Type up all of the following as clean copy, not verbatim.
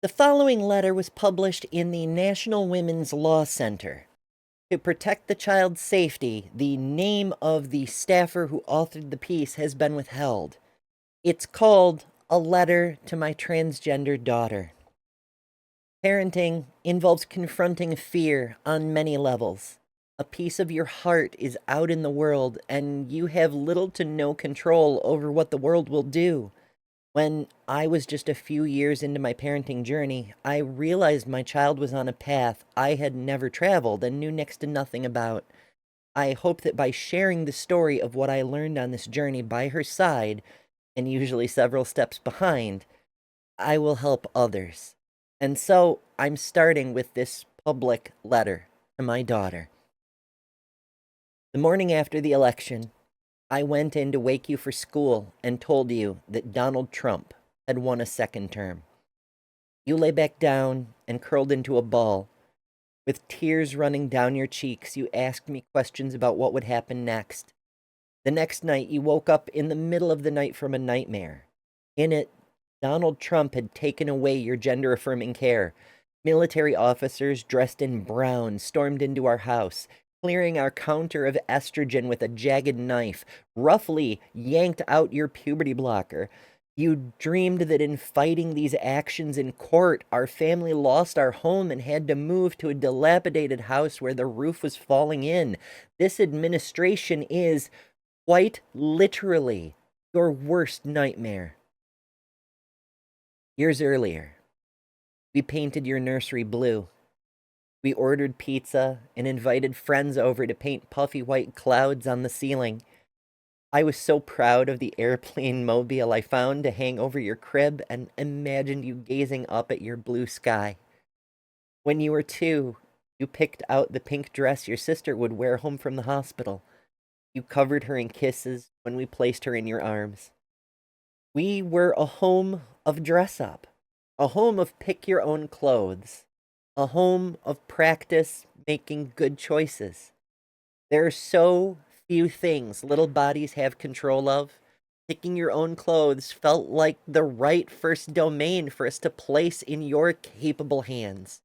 The following letter was published in the National Women's Law Center. To protect the child's safety, the name of the staffer who authored the piece has been withheld. It's called A Letter to My Transgender Daughter. Parenting involves confronting fear on many levels. A piece of your heart is out in the world, and you have little to no control over what the world will do. When I was just a few years into my parenting journey, I realized my child was on a path I had never traveled and knew next to nothing about. I hope that by sharing the story of what I learned on this journey by her side, and usually several steps behind, I will help others. And so I'm starting with this public letter to my daughter. The morning after the election, I went in to wake you for school and told you that Donald Trump had won a second term. You lay back down and curled into a ball. With tears running down your cheeks, you asked me questions about what would happen next. The next night, you woke up in the middle of the night from a nightmare. In it, Donald Trump had taken away your gender-affirming care. Military officers dressed in brown stormed into our house, clearing our counter of estrogen with a jagged knife, roughly yanked out your puberty blocker. You dreamed that in fighting these actions in court, our family lost our home and had to move to a dilapidated house where the roof was falling in. This administration is, quite literally, your worst nightmare. Years earlier, we painted your nursery blue. We ordered pizza and invited friends over to paint puffy white clouds on the ceiling. I was so proud of the airplane mobile I found to hang over your crib and imagined you gazing up at your blue sky. When you were 2, you picked out the pink dress your sister would wear home from the hospital. You covered her in kisses when we placed her in your arms. We were a home of dress-up, a home of pick-your-own clothes, a home of practice making good choices. There are so few things little bodies have control of. Picking your own clothes felt like the right first domain for us to place in your capable hands.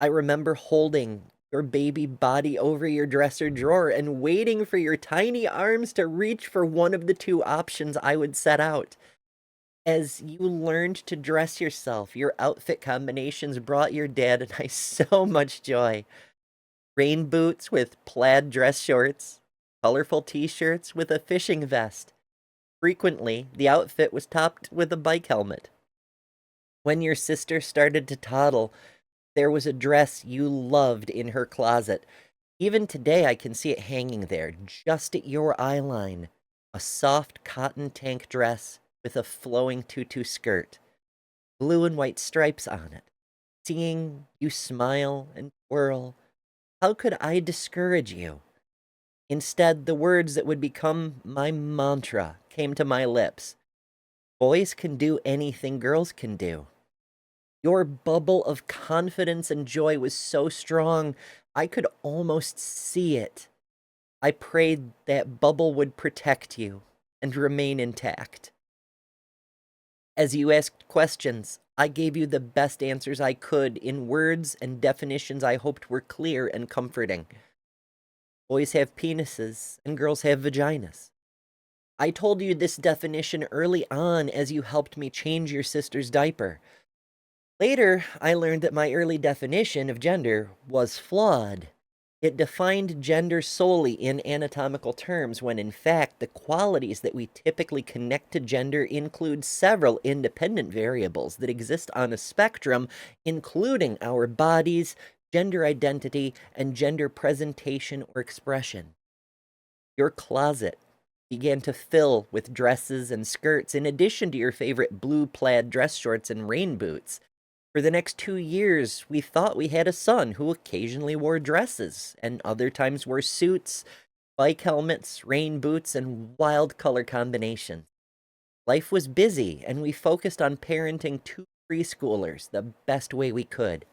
I remember holding your baby body over your dresser drawer and waiting for your tiny arms to reach for one of the 2 options I would set out. As you learned to dress yourself, your outfit combinations brought your dad and I so much joy. Rain boots with plaid dress shorts, colorful t-shirts with a fishing vest. Frequently, the outfit was topped with a bike helmet. When your sister started to toddle, there was a dress you loved in her closet. Even today, I can see it hanging there, just at your eyeline. A soft cotton tank dress with a flowing tutu skirt, blue and white stripes on it. Seeing you smile and twirl, how could I discourage you? Instead, the words that would become my mantra came to my lips. Boys can do anything girls can do. Your bubble of confidence and joy was so strong, I could almost see it. I prayed that bubble would protect you and remain intact. As you asked questions, I gave you the best answers I could in words and definitions I hoped were clear and comforting. Boys have penises and girls have vaginas. I told you this definition early on as you helped me change your sister's diaper. Later, I learned that my early definition of gender was flawed. It defined gender solely in anatomical terms when in fact the qualities that we typically connect to gender include several independent variables that exist on a spectrum, including our bodies, gender identity, and gender presentation or expression. Your closet began to fill with dresses and skirts in addition to your favorite blue plaid dress shorts and rain boots. For the next 2 years, we thought we had a son who occasionally wore dresses and other times wore suits, bike helmets, rain boots, and wild color combinations. Life was busy, and we focused on parenting 2 preschoolers the best way we could.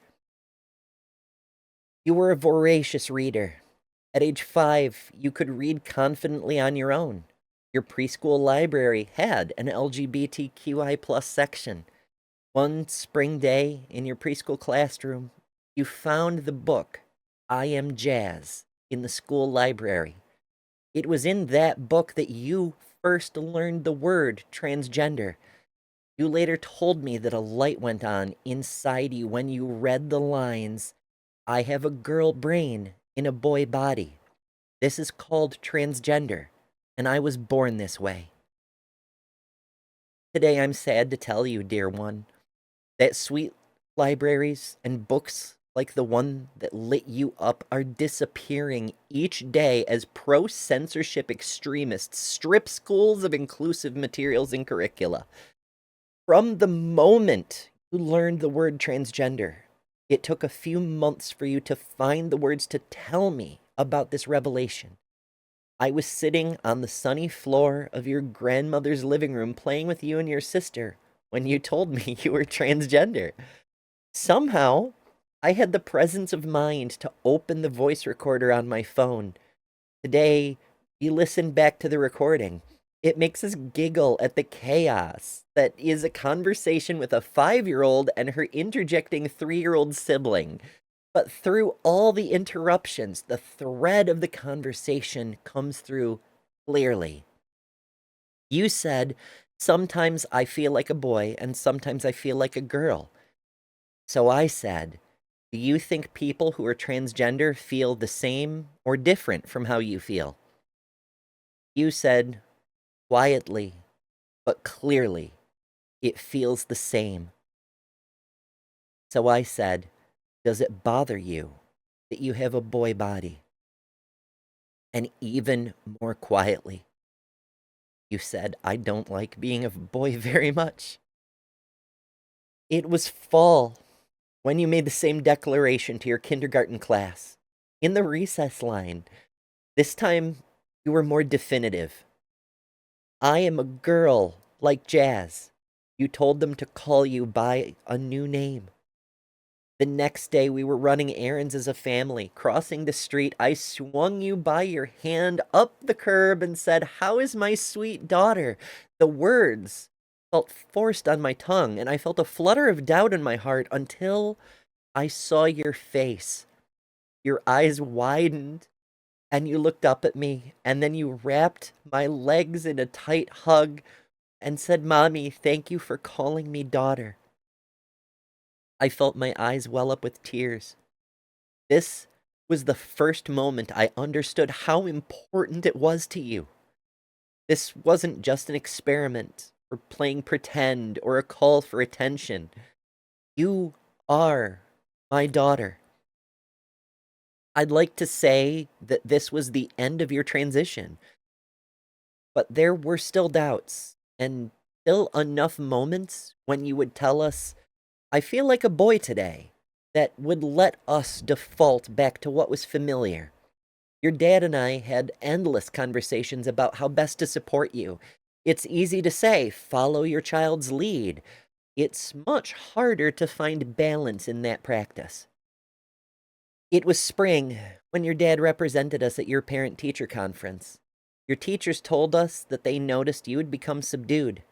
You were a voracious reader. At age 5, you could read confidently on your own. Your preschool library had an LGBTQI+ section. One spring day in your preschool classroom, you found the book, I Am Jazz, in the school library. It was in that book that you first learned the word transgender. You later told me that a light went on inside you when you read the lines, I have a girl brain in a boy body. This is called transgender, and I was born this way. Today I'm sad to tell you, dear one, that sweet libraries and books like the one that lit you up are disappearing each day as pro-censorship extremists strip schools of inclusive materials and curricula. From the moment you learned the word transgender, it took a few months for you to find the words to tell me about this revelation. I was sitting on the sunny floor of your grandmother's living room playing with you and your sister when you told me you were transgender. Somehow, I had the presence of mind to open the voice recorder on my phone. Today, we listened back to the recording. It makes us giggle at the chaos that is a conversation with a 5-year-old and her interjecting 3-year-old sibling. But through all the interruptions, the thread of the conversation comes through clearly. You said, sometimes I feel like a boy and sometimes I feel like a girl. So I said, do you think people who are transgender feel the same or different from how you feel? You said, quietly, but clearly, it feels the same. So I said, does it bother you that you have a boy body? And even more quietly, you said, I don't like being a boy very much. It was fall when you made the same declaration to your kindergarten class. In the recess line, this time you were more definitive. I am a girl like Jazz. You told them to call you by a new name. The next day, we were running errands as a family. Crossing the street, I swung you by your hand up the curb and said, how is my sweet daughter? The words felt forced on my tongue, and I felt a flutter of doubt in my heart until I saw your face. Your eyes widened, and you looked up at me, and then you wrapped my legs in a tight hug and said, Mommy, thank you for calling me daughter. I felt my eyes well up with tears. This was the first moment I understood how important it was to you. This wasn't just an experiment or playing pretend or a call for attention. You are my daughter. I'd like to say that this was the end of your transition, but there were still doubts and still enough moments when you would tell us, I feel like a boy today, that would let us default back to what was familiar. Your dad and I had endless conversations about how best to support you. It's easy to say, follow your child's lead. It's much harder to find balance in that practice. It was spring when your dad represented us at your parent-teacher conference. Your teachers told us that they noticed you had become subdued.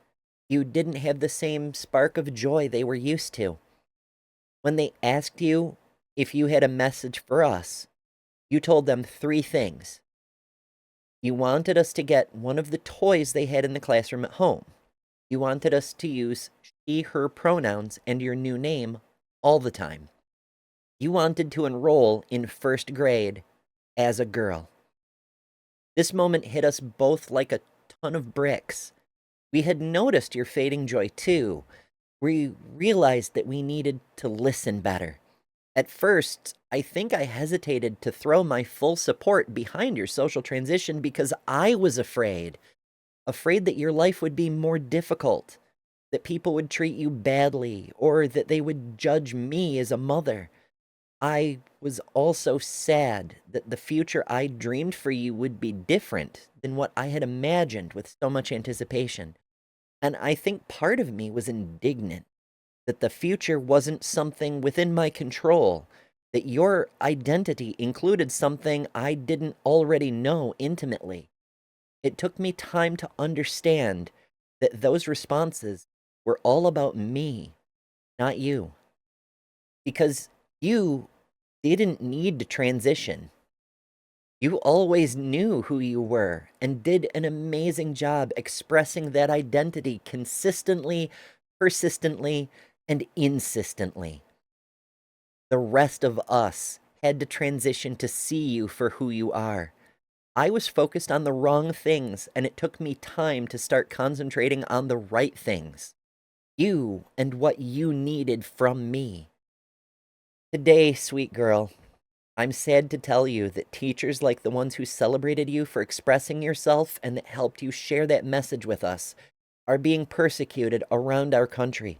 You didn't have the same spark of joy they were used to. When they asked you if you had a message for us, you told them 3 things. You wanted us to get one of the toys they had in the classroom at home. You wanted us to use she, her pronouns and your new name all the time. You wanted to enroll in 1st grade as a girl. This moment hit us both like a ton of bricks. We had noticed your fading joy too. We realized that we needed to listen better. At first, I think I hesitated to throw my full support behind your social transition because I was afraid that your life would be more difficult, that people would treat you badly, or that they would judge me as a mother. I was also sad that the future I dreamed for you would be different than what I had imagined with so much anticipation. And I think part of me was indignant that the future wasn't something within my control, that your identity included something I didn't already know intimately. It took me time to understand that those responses were all about me, not you. Because you didn't need to transition. You always knew who you were and did an amazing job expressing that identity consistently, persistently, and insistently. The rest of us had to transition to see you for who you are. I was focused on the wrong things, and it took me time to start concentrating on the right things. You and what you needed from me. Today, sweet girl, I'm sad to tell you that teachers like the ones who celebrated you for expressing yourself and that helped you share that message with us are being persecuted around our country.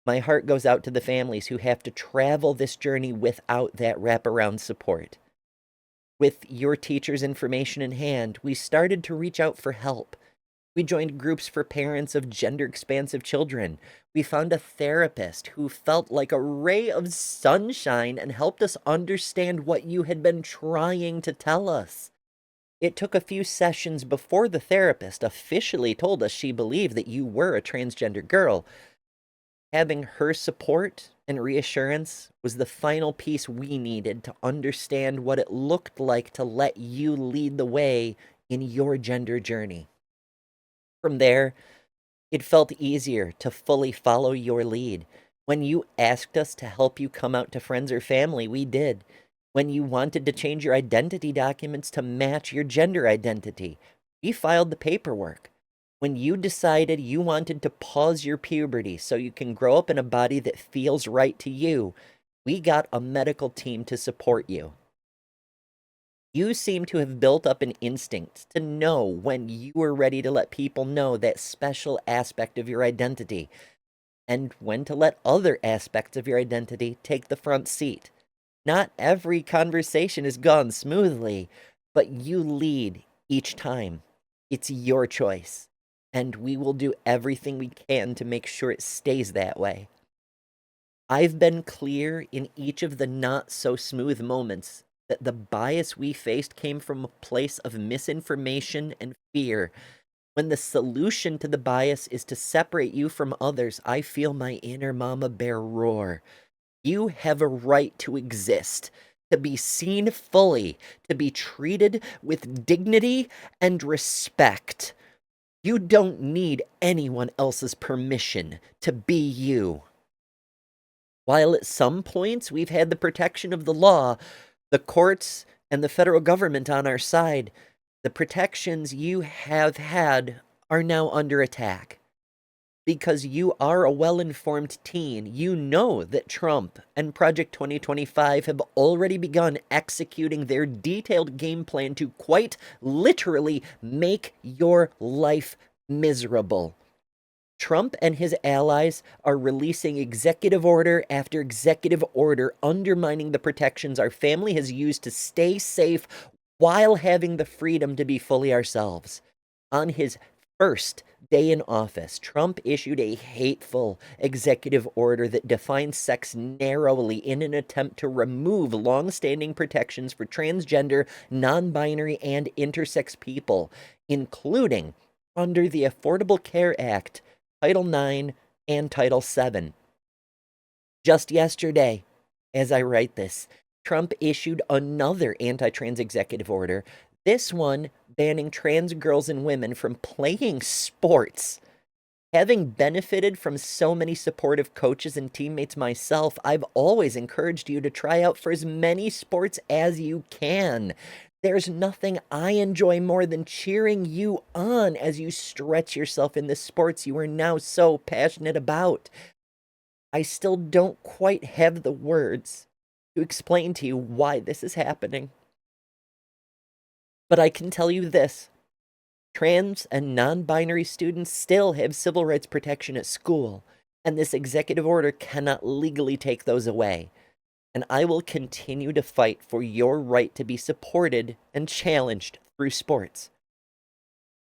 My heart goes out to the families who have to travel this journey without that wraparound support. With your teacher's information in hand, we started to reach out for help. We joined groups for parents of gender-expansive children. We found a therapist who felt like a ray of sunshine and helped us understand what you had been trying to tell us. It took a few sessions before the therapist officially told us she believed that you were a transgender girl. Having her support and reassurance was the final piece we needed to understand what it looked like to let you lead the way in your gender journey. From there, it felt easier to fully follow your lead. When you asked us to help you come out to friends or family, we did. When you wanted to change your identity documents to match your gender identity, we filed the paperwork. When you decided you wanted to pause your puberty so you can grow up in a body that feels right to you, we got a medical team to support you. You seem to have built up an instinct to know when you were ready to let people know that special aspect of your identity, and when to let other aspects of your identity take the front seat. Not every conversation has gone smoothly, but you lead each time. It's your choice, and we will do everything we can to make sure it stays that way. I've been clear in each of the not-so-smooth moments that the bias we faced came from a place of misinformation and fear. When the solution to the bias is to separate you from others, I feel my inner mama bear roar. You have a right to exist, to be seen fully, to be treated with dignity and respect. You don't need anyone else's permission to be you. While at some points we've had the protection of the law, the courts, and the federal government on our side, the protections you have had are now under attack. Because you are a well-informed teen, you know that Trump and Project 2025 have already begun executing their detailed game plan to quite literally make your life miserable. Trump and his allies are releasing executive order after executive order, undermining the protections our family has used to stay safe while having the freedom to be fully ourselves. On his first day in office, Trump issued a hateful executive order that defines sex narrowly in an attempt to remove long-standing protections for transgender, non-binary, and intersex people, including under the Affordable Care Act, Title IX, and Title VII. Just yesterday, as I write this, Trump issued another anti-trans executive order, this one banning trans girls and women from playing sports. Having benefited from so many supportive coaches and teammates myself, I've always encouraged you to try out for as many sports as you can. There's nothing I enjoy more than cheering you on as you stretch yourself in the sports you are now so passionate about. I still don't quite have the words to explain to you why this is happening. But I can tell you this. Trans and non-binary students still have civil rights protection at school, and this executive order cannot legally take those away. And I will continue to fight for your right to be supported and challenged through sports.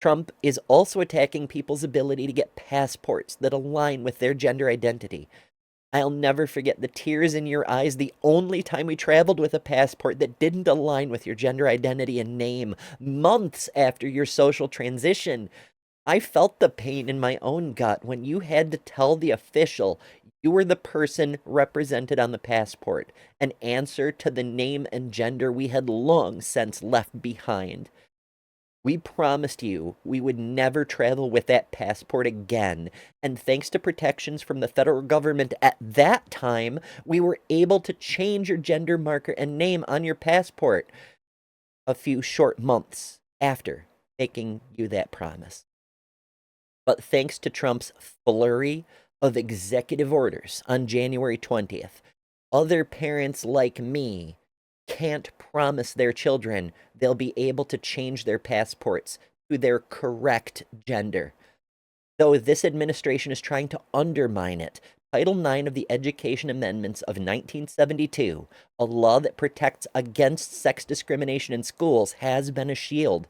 Trump is also attacking people's ability to get passports that align with their gender identity. I'll never forget the tears in your eyes the only time we traveled with a passport that didn't align with your gender identity and name, months after your social transition. I felt the pain in my own gut when you had to tell the official You were the person represented on the passport, an answer to the name and gender we had long since left behind. We promised you we would never travel with that passport again, and thanks to protections from the federal government at that time, we were able to change your gender marker and name on your passport a few short months after making you that promise. But thanks to Trump's flurry of executive orders on January 20th, other parents like me can't promise their children they'll be able to change their passports to their correct gender. Though this administration is trying to undermine it, Title IX of the Education Amendments of 1972, a law that protects against sex discrimination in schools, has been a shield.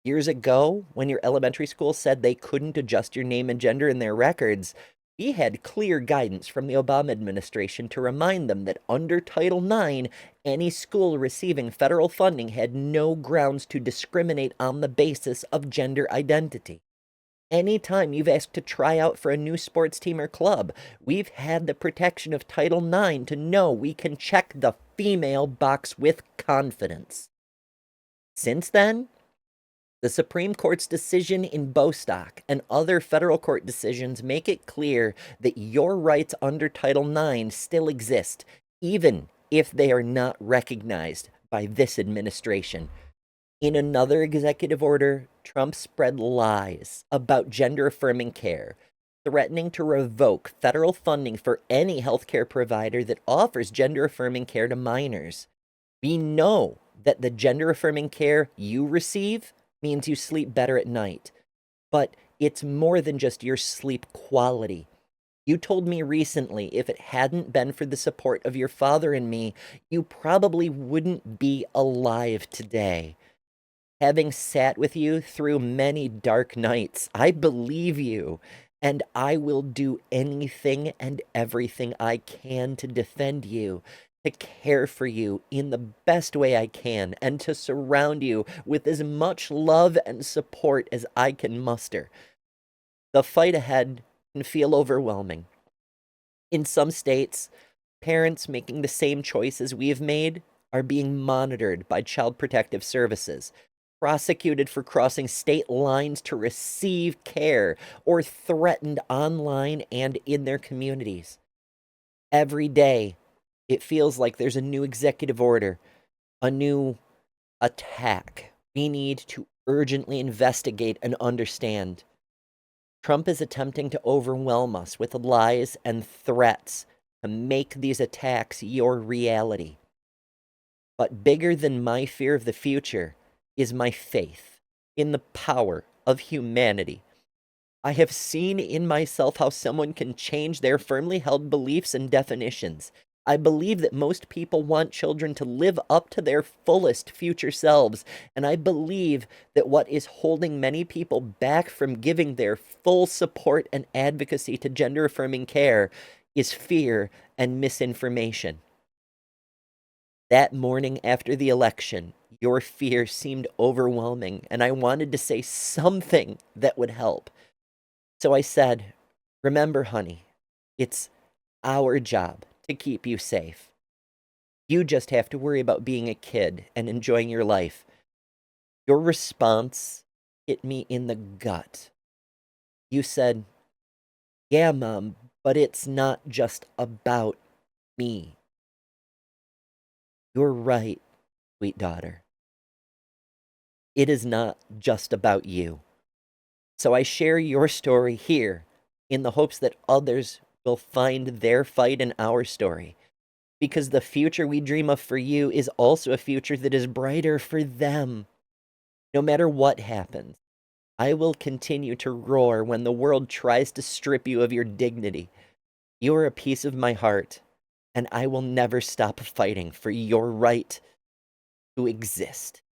Years ago, when your elementary school said they couldn't adjust your name and gender in their records, we had clear guidance from the Obama administration to remind them that under Title IX, any school receiving federal funding had no grounds to discriminate on the basis of gender identity. Anytime you've asked to try out for a new sports team or club, we've had the protection of Title IX to know we can check the female box with confidence. Since then, the Supreme Court's decision in Bostock and other federal court decisions make it clear that your rights under Title IX still exist, even if they are not recognized by this administration. In another executive order, Trump spread lies about gender-affirming care, threatening to revoke federal funding for any healthcare provider that offers gender-affirming care to minors. We know that the gender-affirming care you receive means you sleep better at night. But it's more than just your sleep quality. You told me recently if it hadn't been for the support of your father and me, you probably wouldn't be alive today. Having sat with you through many dark nights, I believe you, and I will do anything and everything I can to defend you, to care for you in the best way I can, and to surround you with as much love and support as I can muster. The fight ahead can feel overwhelming. In some states, parents making the same choices we have made are being monitored by Child Protective Services, prosecuted for crossing state lines to receive care, or threatened online and in their communities. Every day, it feels like there's a new executive order, a new attack we need to urgently investigate and understand. Trump is attempting to overwhelm us with lies and threats to make these attacks your reality. But bigger than my fear of the future is my faith in the power of humanity. I have seen in myself how someone can change their firmly held beliefs and definitions. I believe that most people want children to live up to their fullest future selves, and I believe that what is holding many people back from giving their full support and advocacy to gender-affirming care is fear and misinformation. That morning after the election, your fear seemed overwhelming, and I wanted to say something that would help. So I said, remember, honey, it's our job to keep you safe. You just have to worry about being a kid and enjoying your life. Your response hit me in the gut. You said, yeah, Mom, but it's not just about me. You're right, sweet daughter. It is not just about you. So I share your story here in the hopes that others will find their fight in our story. Because the future we dream of for you is also a future that is brighter for them. No matter what happens, I will continue to roar when the world tries to strip you of your dignity. You are a piece of my heart, and I will never stop fighting for your right to exist.